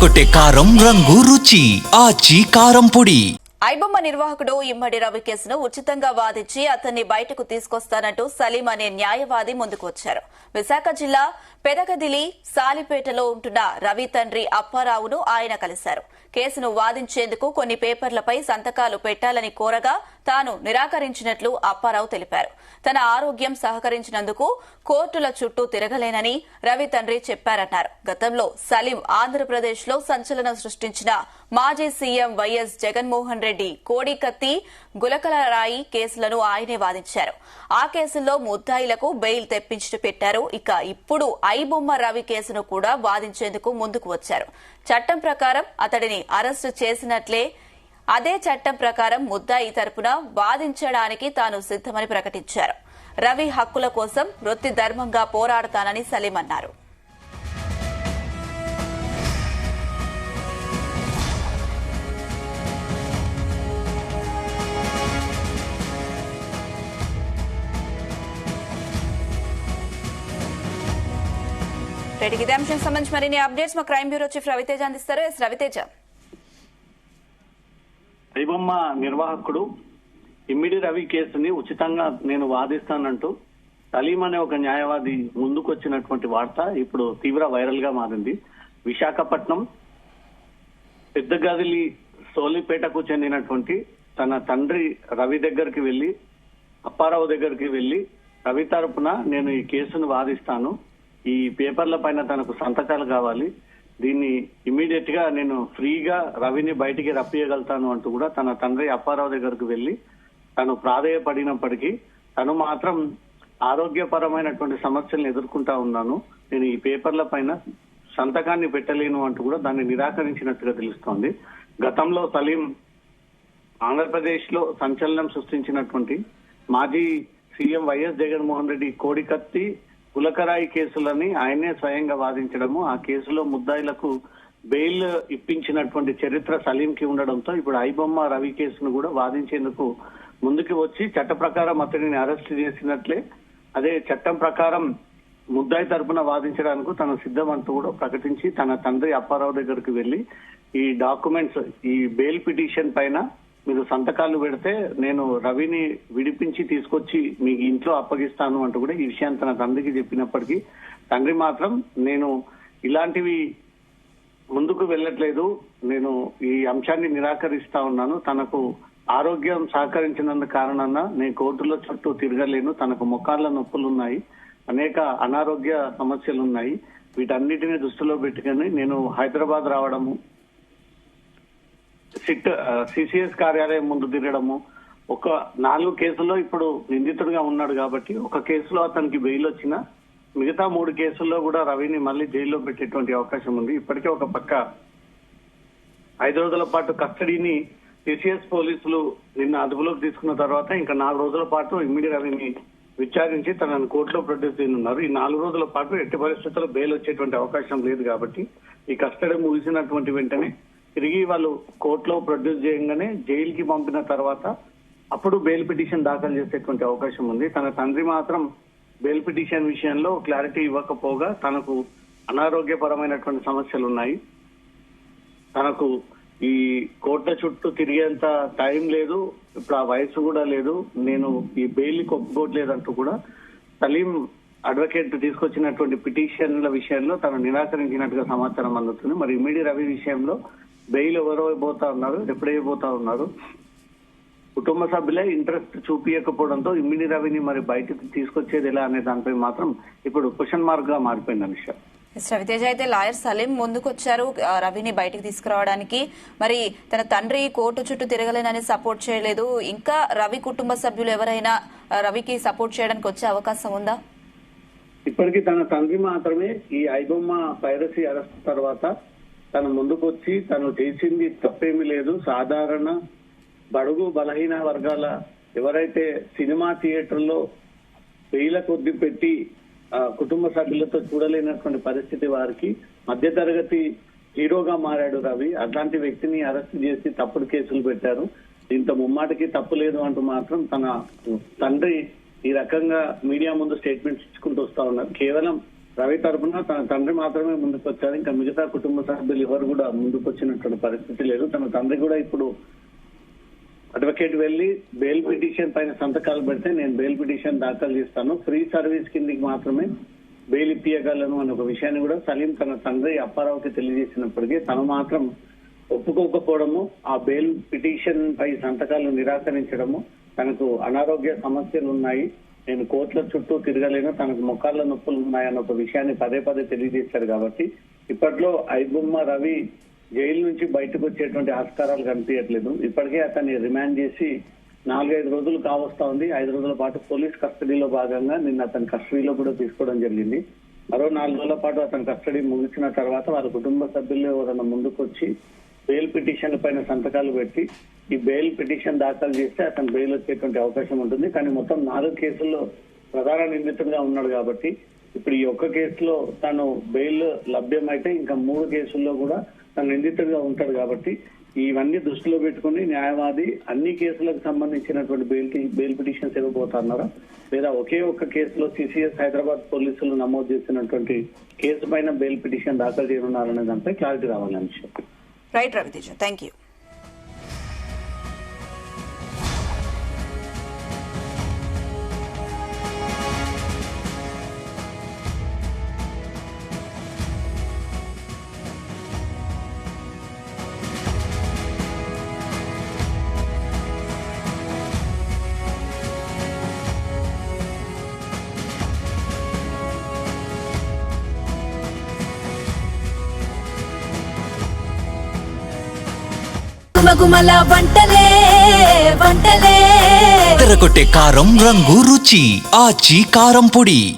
అదరగొట్టే కారం రంగు రుచి ఆచి కారం పొడి. ఐబొమ్మ నిర్వాహకుడు ఇమ్మడి రవి కేసును ఉచితంగా వాదించి అతన్ని బయటకు తీసుకొస్తానంటూ సలీం అనే న్యాయవాది ముందుకు వచ్చారు. విశాఖ జిల్లా పెదగదిలి సాలిపేటలో ఉంటున్న రవి తండ్రి అప్పారావును ఆయన కలిశారు. కేసును వాదించేందుకు కొన్ని పేపర్లపై సంతకాలు పెట్టాలని కోరగా తాను నిరాకరించినట్లు అప్పారావు తెలిపారు. తన ఆరోగ్యం సహకరించినందుకు కోర్టుల చుట్టూ తిరగలేనని రవి తండ్రి చెప్పారన్నారు. గతంలో సలీం ఆంధ్రప్రదేశ్లో సంచలనం సృష్టించిన మాజీ సీఎం వైఎస్ జగన్మోహన్ రెడ్డి కోడికత్తి, గులకలరాయి కేసులను ఆయనే వాదించారు. ఆ కేసుల్లో ముద్దాయిలకు బెయిల్ తెప్పించి పెట్టారు. ఇక ఇప్పుడు ఐబొమ్మ రవి కేసును కూడా వాదించేందుకు ముందుకు వచ్చారు. చట్టం ప్రకారం అతడిని అరెస్టు చేసినట్లే అదే చట్టం ప్రకారం ముద్దాయి తరపున వాదించడానికి తాను సిద్దమని ప్రకటించారు. రవి హక్కుల కోసం వృత్తి ధర్మంగా పోరాడతానని సలీం అన్నారు. ఇదే అంశం సంబంధించి మరిన్ని అప్డేట్స్ మా క్రైమ్ బ్యూరో చీఫ్ రవితేజ అందిస్తారు. రవితేజ, ఐబొమ్మ నిర్వాహకుడు ఇమ్మిడి రవి కేసుని ఉచితంగా నేను వాదిస్తానంటూ సలీం అనే ఒక న్యాయవాది ముందుకొచ్చినటువంటి వార్త ఇప్పుడు తీవ్ర వైరల్ గా మారింది. విశాఖపట్నం పెద్దగదిలి సోలిపేటకు చెందినటువంటి తన తండ్రి రవి దగ్గరికి వెళ్లి, అప్పారావు దగ్గరికి వెళ్లి, రవి తరపున నేను ఈ కేసును వాదిస్తాను, ఈ పేపర్ల పైన తనకు సంతకాలు కావాలి, దీన్ని ఇమీడియట్ గా నేను ఫ్రీగా రవిని బయటికి రప్పియగలుగుతాను అంటూ కూడా తన తండ్రి అప్పారావు దగ్గరకు వెళ్లి తను ప్రాధేయపడినప్పటికీ తను మాత్రం ఆరోగ్యపరమైనటువంటి సమస్యలను ఎదుర్కొంటా ఉన్నాను, నేను ఈ పేపర్ల పైన సంతకాన్ని పెట్టలేను అంటూ కూడా దాన్ని నిరాకరించినట్టుగా తెలుస్తోంది. గతంలో సలీం ఆంధ్రప్రదేశ్ లో సంచలనం సృష్టించినటువంటి మాజీ సీఎం వైఎస్ జగన్మోహన్ రెడ్డి కోడికత్తి, గులకరాయి కేసులని ఆయనే స్వయంగా వాదించడము, ఆ కేసులో ముద్దాయిలకు బెయిల్ ఇప్పించినటువంటి చరిత్ర సలీంకి ఉండడంతో ఇప్పుడు ఐబొమ్మ రవి కేసును కూడా వాదించేందుకు ముందుకు వచ్చి చట్ట ప్రకారం అతడిని అరెస్ట్ చేసినట్లే అదే చట్టం ప్రకారం ముద్దాయి తరపున వాదించడానికి తన సిద్ధం అంటూ కూడా ప్రకటించి తన తండ్రి అప్పారావు దగ్గరికి వెళ్లి ఈ డాక్యుమెంట్స్, ఈ బెయిల్ పిటిషన్ పైన మీరు సంతకాలు పెడితే నేను రవిని విడిపించి తీసుకొచ్చి మీకు ఇంట్లో అప్పగిస్తాను అంటూ కూడా ఈ విషయాన్ని తన తండ్రికి చెప్పినప్పటికీ తండ్రి మాత్రం నేను ఇలాంటివి ముందుకు వెళ్ళట్లేదు, నేను ఈ అంశాన్ని నిరాకరిస్తా ఉన్నాను, తనకు ఆరోగ్యం సహకరించినందు కారణంగా నేను కోర్టులో చుట్టూ తిరగలేను, తనకు మొక్కాళ్ళ నొప్పులు ఉన్నాయి, అనేక అనారోగ్య సమస్యలు ఉన్నాయి, వీటన్నిటిని దృష్టిలో పెట్టుకుని నేను హైదరాబాద్ రావడము, సిసిఎస్ కార్యాలయం ముందు తిరగడము, ఒక 4 కేసుల్లో ఇప్పుడు నిందితుడిగా ఉన్నాడు కాబట్టి ఒక కేసులో అతనికి బెయిల్ వచ్చినా మిగతా 3 కేసుల్లో కూడా రవిని మళ్ళీ జైల్లో పెట్టేటువంటి అవకాశం ఉంది. ఇప్పటికే ఒక పక్క 5 రోజుల పాటు కస్టడీని సిసిఎస్ పోలీసులు నిన్న అదుపులోకి తీసుకున్న తర్వాత ఇంకా 4 రోజుల పాటు ఇమ్మిడి రవిని విచారించి తనను కోర్టులో ప్రొడ్యూస్ చేయనున్నారు. ఈ 4 రోజుల పాటు ఎట్టి పరిస్థితుల్లో బెయిల్ వచ్చేటువంటి అవకాశం లేదు కాబట్టి ఈ కస్టడీ ముగిసినటువంటి వెంటనే తిరిగి వాళ్ళు కోర్టులో ప్రొడ్యూస్ చేయగానే జైలుకి పంపిన తర్వాత అప్పుడు బెయిల్ పిటిషన్ దాఖలు చేసేటువంటి అవకాశం ఉంది. తన తండ్రి మాత్రం బెయిల్ పిటిషన్ విషయంలో క్లారిటీ ఇవ్వకపోగా తనకు అనారోగ్యపరమైనటువంటి సమస్యలు ఉన్నాయి, తనకు ఈ కోర్టుల చుట్టూ తిరిగేంత టైం లేదు, ఇప్పుడు ఆ వయసు కూడా లేదు, నేను ఈ బెయిల్కి ఒప్పుకోవట్లేదంటూ కూడా సలీం అడ్వకేట్ తీసుకొచ్చినటువంటి పిటిషన్ల విషయంలో తను నిరాకరించినట్టుగా సమాచారం అందుతుంది. మరి ఇమ్మిడి రవి విషయంలో బెయిల్ ఎవరో పోతా ఉన్నారు, ఎప్పుడైపోతా ఉన్నారు, కుటుంబ సభ్యులే ఇంట్రెస్ట్ చూపించకపోవడంతో ఇమ్మిడి రవిని మరి బయటకు తీసుకొచ్చేది ఎలా అనే దానిపై మాత్రం ఇప్పుడు క్వశ్చన్ మార్క్ గా మారిపోయింది అనుష. రవితేజ, అయితే లాయర్ సలీం ముందుకొచ్చారు రవిని బయటకు తీసుకురావడానికి. మరి తన తండ్రి కోర్టు చుట్టూ తిరగలేనని సపోర్ట్ చేయలేదు. ఇంకా రవి కుటుంబ సభ్యులు ఎవరైనా రవికి సపోర్ట్ చేయడానికి వచ్చే అవకాశం ఉందా? ఇప్పటికీ తన తండ్రి మాత్రమే ఈ ఐబొమ్మ పైరసీ అరెస్ట్ తర్వాత తను ముందుకొచ్చి తను చేసింది తప్పేమీ లేదు, సాధారణ బడుగు బలహీన వర్గాల ఎవరైతే సినిమా థియేటర్లో వేల కొద్ది పెట్టి కుటుంబ సభ్యులతో చూడలేనటువంటి పరిస్థితి వారికి మధ్యతరగతి హీరోగా మారాడు రవి, అట్లాంటి వ్యక్తిని అరెస్ట్ చేసి తప్పుడు కేసులు పెట్టారు. దీంతో ముమ్మాటికి తప్పు లేదు అంటూ మాత్రం తన తండ్రి ఈ రకంగా మీడియా ముందు స్టేట్మెంట్స్ ఇచ్చుకుంటూ వస్తా ఉన్నారు. కేవలం రవి తరపున తన తండ్రి మాత్రమే ముందుకు వచ్చారు. ఇంకా మిగతా కుటుంబ సభ్యులు ఎవరు కూడా ముందుకు వచ్చినటువంటి పరిస్థితి లేదు. తన తండ్రి కూడా ఇప్పుడు అడ్వకేట్ వెళ్లి బెయిల్ పిటిషన్ పైన సంతకాలు పెడితే నేను బెయిల్ పిటిషన్ దాఖలు చేస్తాను, ఫ్రీ సర్వీస్ కిందికి మాత్రమే బెయిల్ ఇప్పియగలను అనే ఒక విషయాన్ని కూడా సలీం తన తండ్రి అప్పారావుకి తెలియజేసినప్పటికీ తను మాత్రం ఒప్పుకోకపోవడము, ఆ బెయిల్ పిటిషన్ పై సంతకాలు నిరాకరించడము, తనకు అనారోగ్య సమస్యలు ఉన్నాయి, నేను కోర్టుల చుట్టూ తిరగలేను, తనకు మొక్కాళ్ళ నొప్పులు ఉన్నాయన్న ఒక విషయాన్ని పదే పదే తెలియజేశారు. కాబట్టి ఇప్పట్లో ఐబొమ్మ రవి జైలు నుంచి బయటకు వచ్చేటువంటి ఆస్కారాలు కనిపించట్లేదు. ఇప్పటికే అతన్ని రిమాండ్ చేసి 4-5 రోజులు కావస్తా ఉంది. 5 రోజుల పాటు పోలీస్ కస్టడీలో భాగంగా నిన్న అతని కస్టడీలో కూడా తీసుకోవడం జరిగింది. మరో 4 రోజుల పాటు అతని కస్టడీ ముగిసిన తర్వాత వారి కుటుంబ సభ్యులు ఎవరైనా ముందుకు వచ్చి బెయిల్ పిటిషన్ పైన సంతకాలు పెట్టి ఈ బెయిల్ పిటిషన్ దాఖలు చేస్తే అతను బెయిల్ వచ్చేటువంటి అవకాశం ఉంటుంది. కానీ మొత్తం 4 కేసుల్లో ప్రధాన నిందితుడిగా ఉన్నాడు కాబట్టి ఇప్పుడు ఈ ఒక్క కేసులో తను బెయిల్ లభ్యమైతే ఇంకా 3 కేసుల్లో కూడా తను నిందితుడిగా ఉంటాడు. కాబట్టి ఇవన్నీ దృష్టిలో పెట్టుకుని న్యాయవాది అన్ని కేసులకు సంబంధించినటువంటి బెయిల్ పిటిషన్స్ ఇవ్వబోతున్నారా, లేదా ఒకే ఒక్క కేసులో సిసిఎస్ హైదరాబాద్ పోలీసులు నమోదు చేసినటువంటి కేసు పైన బెయిల్ పిటిషన్ దాఖలు చేయనున్నారనే దానిపై క్లారిటీ రావాలని చెప్పి. Right Raviteja, thank you. గుమగుమల వంటలే వంటలే తెరకొట్టే కారం రంగు రుచి ఆచి కారం పొడి.